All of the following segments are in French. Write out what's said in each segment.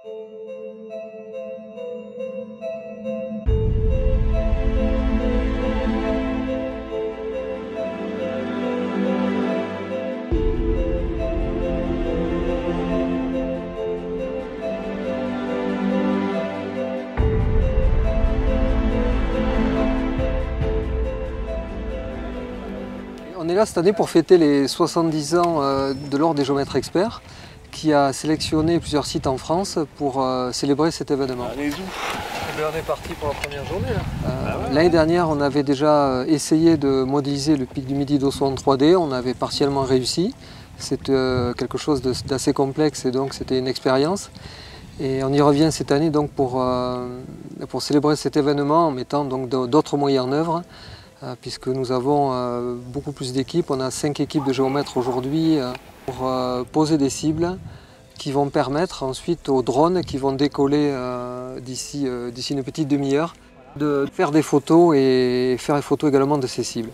On est là cette année pour fêter les 70 ans de l'Ordre des géomètres experts qui a sélectionné plusieurs sites en France pour célébrer cet événement. Allez, où on est parti pour la première journée. L'année dernière, on avait déjà essayé de modéliser le pic du Midi d'Ossau en 3D. On avait partiellement réussi. C'est quelque chose d'assez complexe et donc c'était une expérience. Et on y revient cette année donc pour célébrer cet événement en mettant d'autres moyens en œuvre. Puisque nous avons beaucoup plus d'équipes. On a 5 équipes de géomètres aujourd'hui pour poser des cibles qui vont permettre ensuite aux drones qui vont décoller d'ici une petite demi-heure de faire des photos et faire des photos également de ces cibles.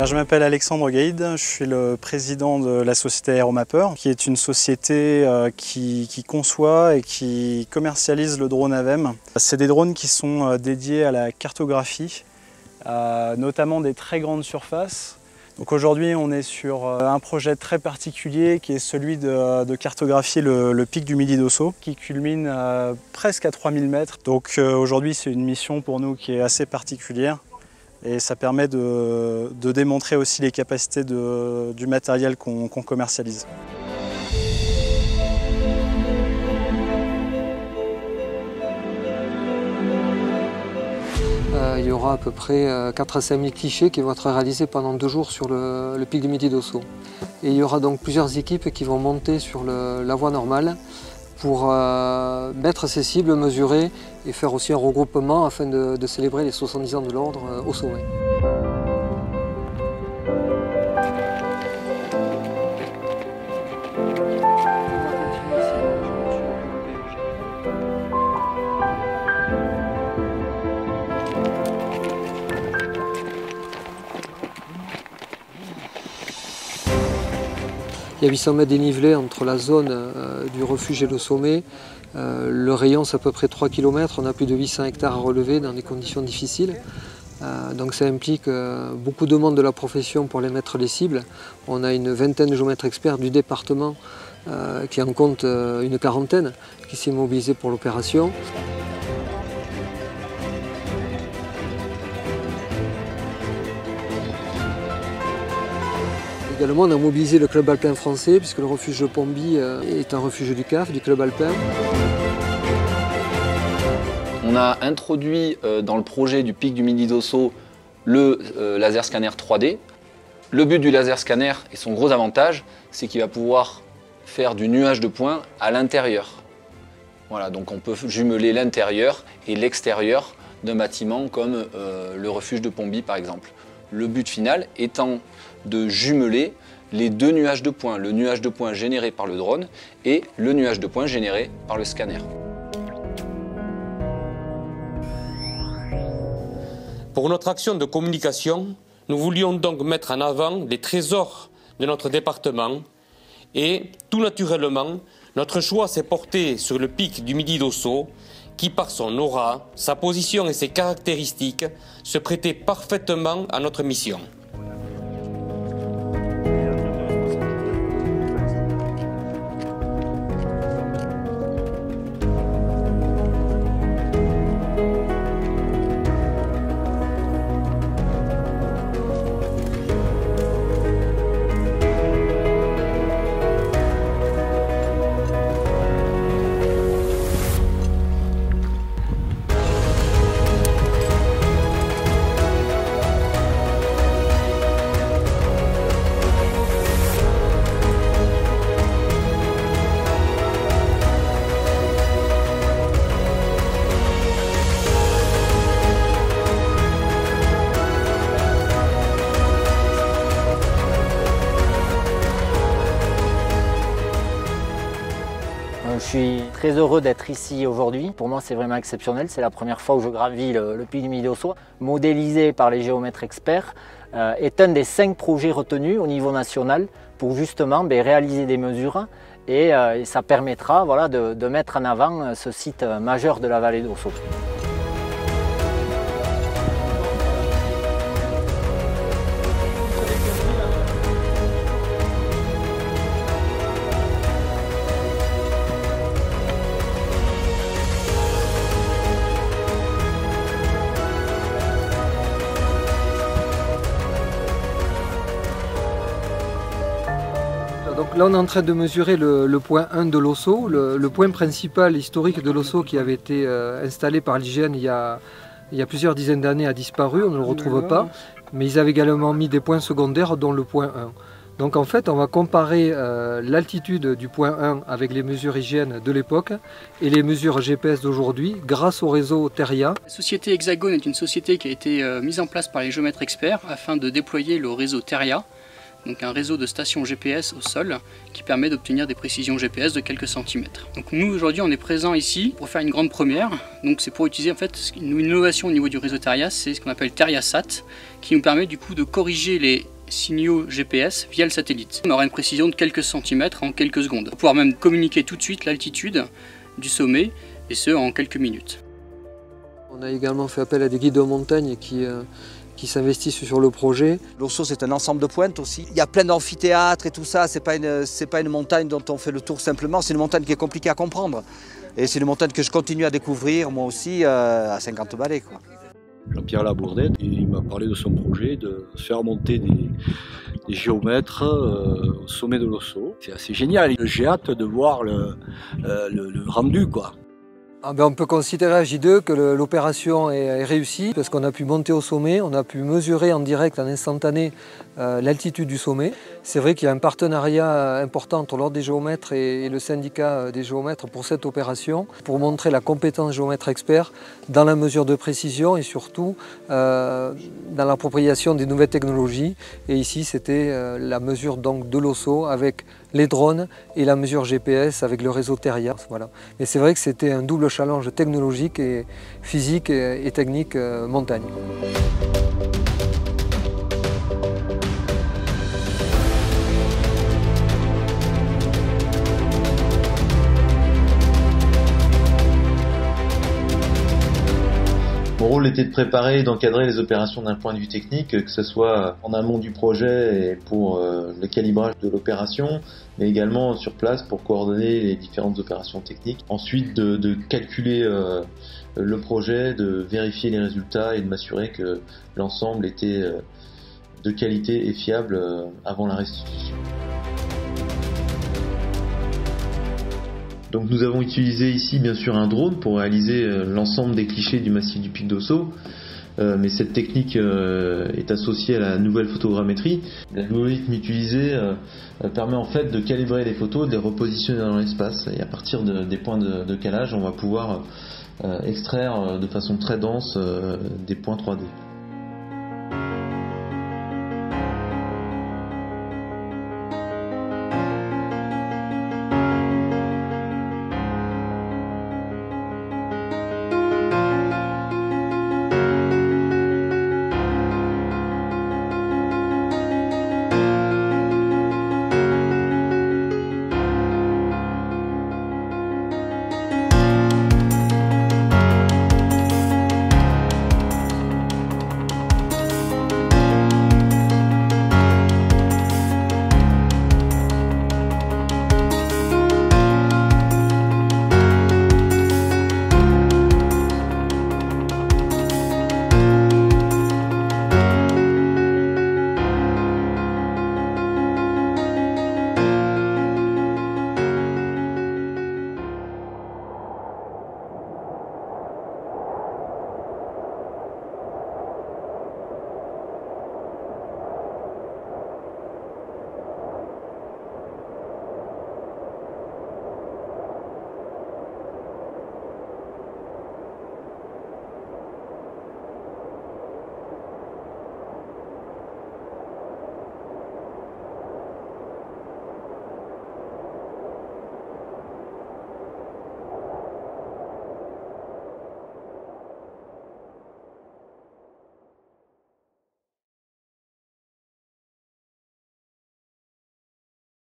Je m'appelle Alexandre Gaïd, je suis le président de la société Aéromapper, qui est une société qui conçoit et qui commercialise le drone AVEM. C'est des drones qui sont dédiés à la cartographie, notamment des très grandes surfaces. Donc aujourd'hui, on est sur un projet très particulier qui est celui de cartographier le pic du Midi d'Ossau, qui culmine presque à 3000 mètres. Donc aujourd'hui, c'est une mission pour nous qui est assez particulière. Et ça permet de démontrer aussi les capacités du matériel qu'on commercialise. Il y aura à peu près 4 à 5 000 clichés qui vont être réalisés pendant 2 jours sur le pic du Midi d'Ossau. Et il y aura donc plusieurs équipes qui vont monter sur la voie normale pour mettre ces cibles, mesurer et faire aussi un regroupement afin de célébrer les 70 ans de l'Ordre au sommet. Il y a 800 mètres dénivelé entre la zone du refuge et le sommet. Le rayon, c'est à peu près 3 km. On a plus de 800 hectares à relever dans des conditions difficiles. Donc ça implique beaucoup de monde de la profession pour les mettre les cibles. On a une vingtaine de géomètres experts du département qui en compte une quarantaine qui s'est mobilisée pour l'opération. Également, on a mobilisé le club alpin français, puisque le refuge de Pomby est un refuge du CAF, du club alpin. On a introduit dans le projet du pic du Midi d'Ossau le laser scanner 3D. Le but du laser scanner et son gros avantage, c'est qu'il va pouvoir faire du nuage de points à l'intérieur. Voilà, donc on peut jumeler l'intérieur et l'extérieur d'un bâtiment comme le refuge de Pomby par exemple. Le but final étant de jumeler les 2 nuages de points, le nuage de points généré par le drone et le nuage de points généré par le scanner. Pour notre action de communication, nous voulions donc mettre en avant les trésors de notre département et, tout naturellement, notre choix s'est porté sur le pic du Midi d'Ossau qui, par son aura, sa position et ses caractéristiques, se prêtait parfaitement à notre mission. Je suis très heureux d'être ici aujourd'hui. Pour moi, c'est vraiment exceptionnel. C'est la première fois où je gravis le pic du Midi d'Ossau, modélisé par les géomètres experts. est un des 5 projets retenus au niveau national pour justement réaliser des mesures et ça permettra de mettre en avant ce site majeur de la vallée d'Ossau. Donc là on est en train de mesurer le point 1 de l'Ossau, le point principal historique de l'Ossau qui avait été installé par l'IGN il y a plusieurs dizaines d'années a disparu, on ne le retrouve pas, mais ils avaient également mis des points secondaires dont le point 1. Donc en fait on va comparer l'altitude du point 1 avec les mesures IGN de l'époque et les mesures GPS d'aujourd'hui grâce au réseau Teria. La société Hexagone est une société qui a été mise en place par les géomètres experts afin de déployer le réseau Teria, donc un réseau de stations GPS au sol qui permet d'obtenir des précisions GPS de quelques centimètres. Donc nous aujourd'hui on est présent ici pour faire une grande première, donc c'est pour utiliser en fait une innovation au niveau du réseau Teria, c'est ce qu'on appelle TeriaSat, qui nous permet du coup de corriger les signaux GPS via le satellite. On aura une précision de quelques centimètres en quelques secondes. On va pouvoir même communiquer tout de suite l'altitude du sommet, et ce en quelques minutes. On a également fait appel à des guides de montagne qui s'investissent sur le projet. L'Ossau c'est un ensemble de pointes aussi. Il y a plein d'amphithéâtres et tout ça, c'est pas une montagne dont on fait le tour simplement, c'est une montagne qui est compliquée à comprendre. Et c'est une montagne que je continue à découvrir moi aussi à 50 balais, quoi. Jean-Pierre Labourdette, il m'a parlé de son projet de faire monter des géomètres au sommet de l'Ossau. C'est assez génial, j'ai hâte de voir le rendu, quoi. On peut considérer à J2 que l'opération est réussie parce qu'on a pu monter au sommet, on a pu mesurer en direct, en instantané, l'altitude du sommet. C'est vrai qu'il y a un partenariat important entre l'Ordre des géomètres et le syndicat des géomètres pour cette opération, pour montrer la compétence géomètre expert dans la mesure de précision et surtout dans l'appropriation des nouvelles technologies. Et ici c'était la mesure donc de l'Ossau avec les drones et la mesure GPS avec le réseau Teria. Voilà. Mais c'est vrai que c'était un double challenge technologique et physique et technique montagne. Mon rôle était de préparer et d'encadrer les opérations d'un point de vue technique, que ce soit en amont du projet et pour le calibrage de l'opération, mais également sur place pour coordonner les différentes opérations techniques. Ensuite de calculer le projet, de vérifier les résultats et de m'assurer que l'ensemble était de qualité et fiable avant la restitution. Donc nous avons utilisé ici bien sûr un drone pour réaliser l'ensemble des clichés du massif du pic d'Ossau, mais cette technique est associée à la nouvelle photogrammétrie. L'algorithme utilisé permet en fait de calibrer les photos, de les repositionner dans l'espace, et à partir des points de calage on va pouvoir extraire de façon très dense des points 3D.